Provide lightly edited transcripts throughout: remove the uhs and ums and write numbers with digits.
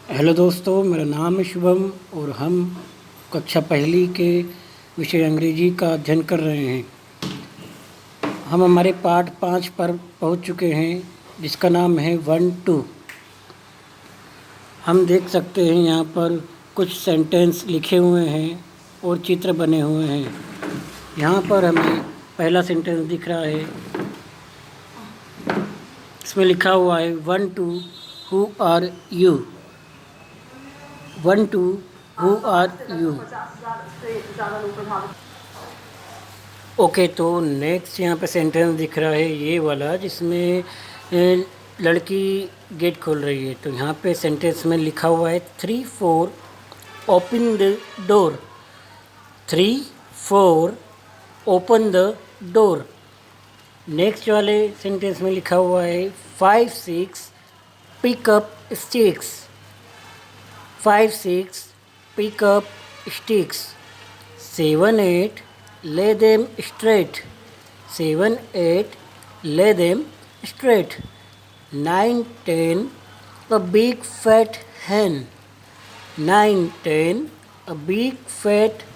Hello दोस्तों, मेरा नाम है शुभम और हम कक्षा पहली के विषय अंग्रेजी का अध्ययन कर रहे हैं। हम हमारे पाठ 5 पर पहुंच चुके हैं, जिसका नाम है 1-2। हम देख सकते हैं यहाँ पर कुछ सेंटेंस लिखे हुए हैं और चित्र बने हुए हैं। यहाँ पर हमें पहला सेंटेंस दिख रहा है। इसमें लिखा हुआ है 1-2 who are you. 1-2 who are you. Okay, तो नेक्स्ट यहाँ पे सेंटेंस दिख रहा है ये वाला, जिसमें लड़की गेट खोल रही है। तो यहाँ पे सेंटेंस में लिखा हुआ है 3-4 open the door. 3-4 open the door. Next वाले सेंटेंस में लिखा हुआ है 5-6 pick up sticks. 5-6 pick up sticks. 7-8 lay them straight. 7-8 lay them straight. 9-10 a big fat hen. 9-10 a big fat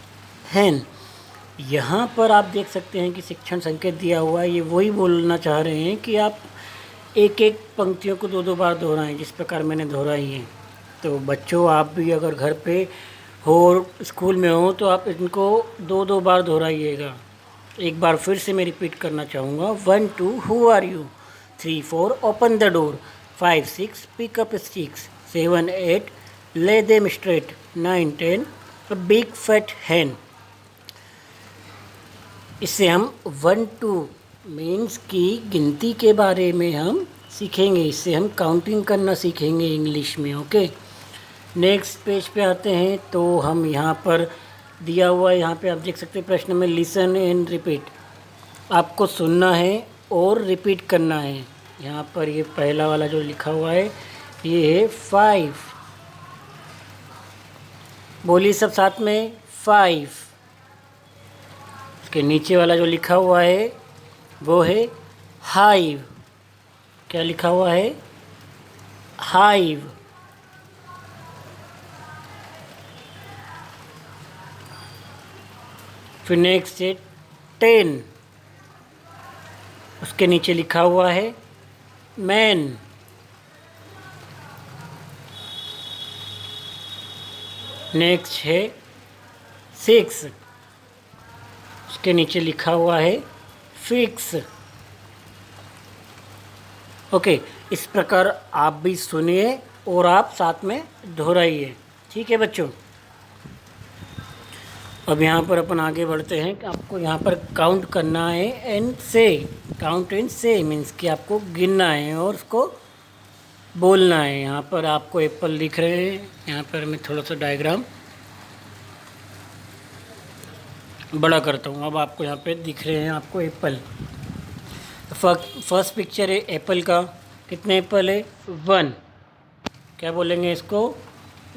hen. यहाँ पर आप देख सकते हैं कि शिक्षण संकेत दिया हुआ है। ये वही बोलना चाह रहे हैं कि आप एक एक पंक्तियों को दो दो बार दोहराएं, जिस प्रकार मैंने दोहराई है। तो बच्चों, आप भी अगर घर पे हो और स्कूल में हो तो आप इनको दो दो बार दोहराइएगा। एक बार फिर से मैं रिपीट करना चाहूँगा। 1-2 who are you. 3-4 open the door. 5-6 pick up sticks. 7-8 lay them straight. 9-10 a big fat hen. इससे हम 1-2 मीन्स की गिनती के बारे में हम सीखेंगे। इससे हम काउंटिंग करना सीखेंगे इंग्लिश में। ओके, नेक्स्ट पेज पे आते हैं। तो हम यहाँ पर दिया हुआ है, यहाँ पे आप देख सकते हैं प्रश्न में लिसन एंड रिपीट। आपको सुनना है और रिपीट करना है। यहाँ पर ये पहला वाला जो लिखा हुआ है ये है 5। बोलिए सब साथ में 5। इसके नीचे वाला जो लिखा हुआ है वो है हाइव। क्या लिखा हुआ है? हाइव। फिर नेक्स्ट है 10। उसके नीचे लिखा हुआ है मैन। नेक्स्ट है 6। उसके नीचे लिखा हुआ है फिक्स। ओके, इस प्रकार आप भी सुनिए और आप साथ में दोहराइए। ठीक है बच्चों। अब यहाँ पर अपन आगे बढ़ते हैं कि आपको यहाँ पर काउंट करना है एंड से। काउंट एंड से मीन्स कि आपको गिनना है और उसको बोलना है। यहाँ पर आपको एप्पल दिख रहे हैं। यहाँ पर मैं थोड़ा सा डायग्राम बड़ा करता हूँ। अब आपको यहाँ पे दिख रहे हैं आपको एप्पल। फर्स्ट पिक्चर है एप्पल का। कितने एप्पल है? 1। क्या बोलेंगे इसको?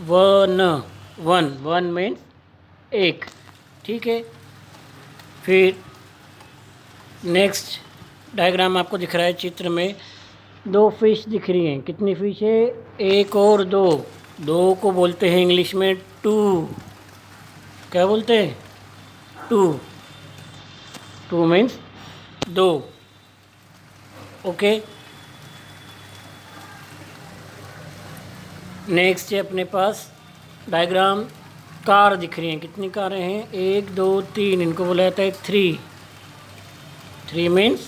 1 1 मीन्स 1। ठीक है। फिर नेक्स्ट डायग्राम आपको दिख रहा है चित्र में 2 फिश दिख रही हैं। कितनी फिश है? 1 और 2। 2 को बोलते हैं इंग्लिश में 2। क्या बोलते हैं? 2। 2 मीन्स 2। ओके, नेक्स्ट है अपने पास डायग्राम कार दिख रही हैं। कितनी कारें हैं? 1 2 3। इनको बोला जाता है 3। 3 मीन्स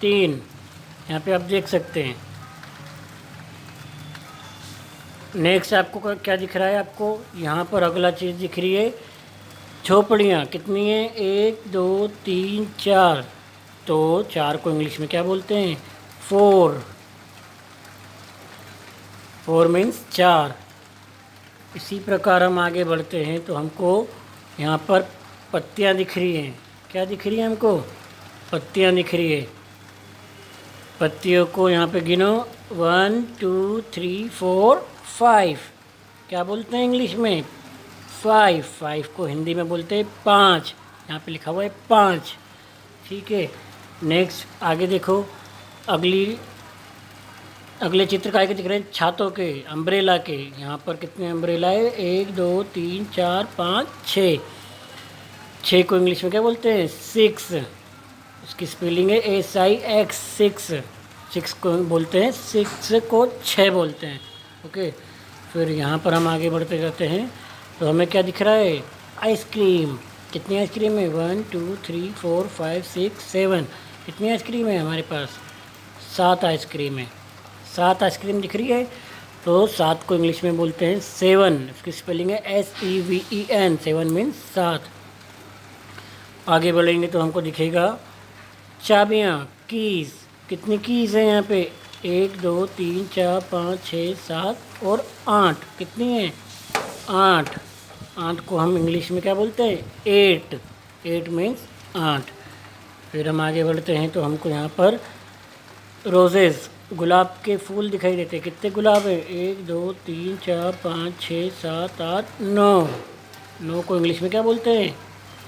3। यहाँ पे आप देख सकते हैं। नेक्स्ट आपको क्या दिख रहा है? आपको यहाँ पर अगला चीज़ दिख रही है झोपड़ियाँ। कितनी है? 1 2 3 4। तो 4 को इंग्लिश में क्या बोलते हैं? 4। 4 मीन्स 4। इसी प्रकार हम आगे बढ़ते हैं तो हमको यहाँ पर पत्तियाँ दिख रही हैं। क्या दिख रही हैं हमको? पत्तियाँ दिख रही है। पत्तियों को यहाँ पे गिनो। 1 2 3 4 5। क्या बोलते हैं इंग्लिश में? 5। 5 को हिंदी में बोलते हैं 5। यहाँ पे लिखा हुआ है 5। ठीक है। नेक्स्ट आगे देखो। अगली अगले चित्र काय के दिख रहे हैं? छातों के, अम्ब्रेला के। यहाँ पर कितने अम्ब्रेला है? 1 2 3 4 5 6। 6 को इंग्लिश में क्या बोलते हैं? 6। उसकी स्पेलिंग है SIX, 6। 6 को बोलते हैं, 6 को 6 बोलते हैं। ओके, फिर यहाँ पर हम आगे बढ़ते जाते हैं तो हमें क्या दिख रहा है? आइसक्रीम। कितनी आइसक्रीम है? 1 2 3 4 5 6 7। कितनी आइसक्रीम है हमारे पास? 7 आइसक्रीम है। 7 आइसक्रीम दिख रही है, तो 7 को इंग्लिश में बोलते हैं 7। उसकी स्पेलिंग है SEVEN। 7 मीन्स 7। आगे बढ़ेंगे तो हमको दिखेगा चाबियाँ, कीज़। कितनी कीज़ है यहाँ पे? 1 2 3 4 5 6 7 और 8। कितनी है? 8। 8 को हम इंग्लिश में क्या बोलते हैं? 8। 8 मीन्स 8। फिर हम आगे बढ़ते हैं तो हमको यहाँ पर रोजेज़, गुलाब के फूल दिखाई देते हैं। कितने गुलाब है? 1 2 3 4 5 6 7 8 9। 9 को इंग्लिश में क्या बोलते हैं?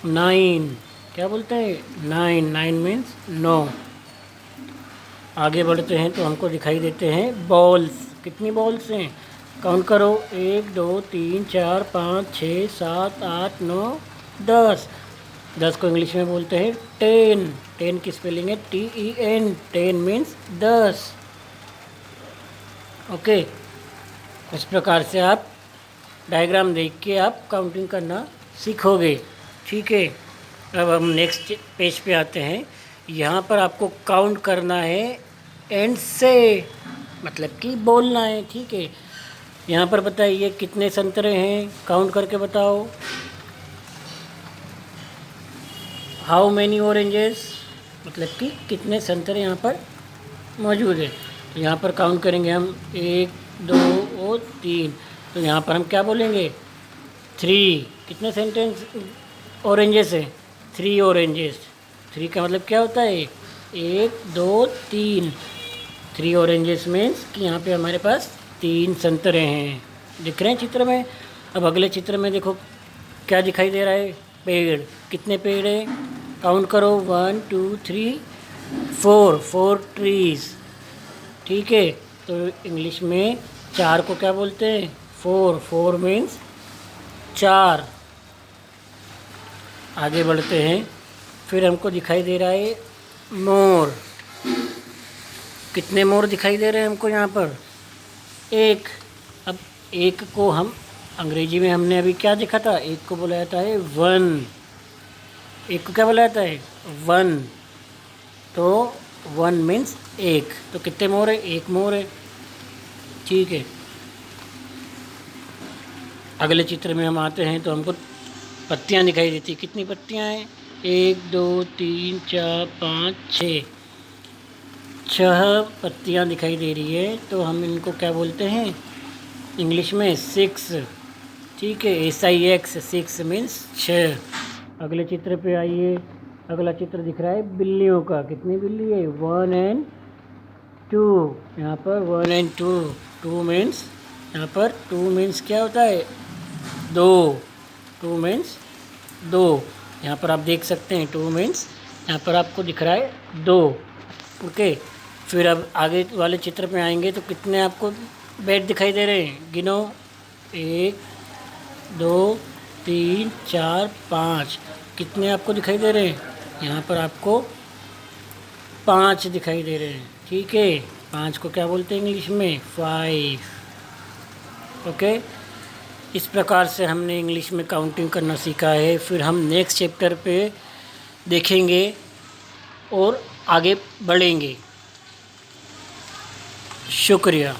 9। क्या बोलते हैं? 9। 9 मीन्स 9। आगे बढ़ते हैं तो हमको दिखाई देते हैं बॉल्स। कितनी बॉल्स हैं? काउंट करो। 1 2 3 4 5 6 7 8 9 10। 10 को इंग्लिश में बोलते हैं 10। 10 की स्पेलिंग है TEN। 10 मीन्स 10। ओके, इस प्रकार से आप डायग्राम देख के आप काउंटिंग करना सीखोगे। ठीक है, अब हम नेक्स्ट पेज पे आते हैं। यहाँ पर आपको काउंट करना है एंड से, मतलब कि बोलना है। ठीक है, यहाँ पर बताइए कितने संतरे हैं? काउंट करके बताओ। हाउ मैनी ऑरेंजेस, मतलब कि कितने संतरे यहाँ पर मौजूद है। तो यहाँ पर काउंट करेंगे हम 1 2 और 3। तो यहाँ पर हम क्या बोलेंगे? 3। कितने सेंटेंस ऑरेंजेस है? 3 ऑरेंजेस। 3 का मतलब क्या होता है? 1 2 3। 3 ऑरेंजेस मीन्स कि यहाँ पे हमारे पास 3 संतरे हैं। दिख रहे हैं चित्र में? अब अगले चित्र में देखो क्या दिखाई दे रहा है? पेड़। कितने पेड़ है? काउंट करो। 1 2 3 4। 4 ट्रीज। ठीक है, तो इंग्लिश में 4 को क्या बोलते हैं? 4। 4 मीन्स 4। आगे बढ़ते हैं, फिर हमको दिखाई दे रहा है मोर। कितने मोर दिखाई दे रहे हैं हमको यहाँ पर? 1। अब 1 को हम अंग्रेजी में हमने अभी क्या देखा था? 1 को बोला जाता है 1। 1 को क्या बोला जाता है? 1। तो 1 मीन्स 1। तो कितने मोर है? 1 मोर है। ठीक है, अगले चित्र में हम आते हैं तो हमको पत्तियाँ दिखाई देती। कितनी पत्तियाँ हैं? 1 2 3 4 5 6। 6 पत्तियाँ दिखाई दे रही है, तो हम इनको क्या बोलते हैं इंग्लिश में? 6। ठीक है, SIX। 6 मीन्स 6। अगले चित्र पे आइए। अगला चित्र दिख रहा है बिल्लियों का। कितनी बिल्ली है? 1 एंड 2। यहाँ पर 1 एंड 2। 2 मीन्स, यहाँ पर 2 मीन्स क्या होता है? 2। 2 मीन्स 2। यहाँ पर आप देख सकते हैं 2 मीन्स यहाँ पर आपको दिख रहा है 2। ओके, फिर अब आगे वाले चित्र पे आएंगे तो कितने आपको बेड दिखाई दे रहे हैं? गिनो। 1 2 3 4 5। कितने आपको दिखाई दे रहे हैं? यहाँ पर आपको 5 दिखाई दे रहे हैं। ठीक है, 5 को क्या बोलते हैं इंग्लिश में? 5। ओके, इस प्रकार से हमने इंग्लिश में काउंटिंग करना सीखा है। फिर हम नेक्स्ट चैप्टर पे देखेंगे और आगे बढ़ेंगे। शुक्रिया।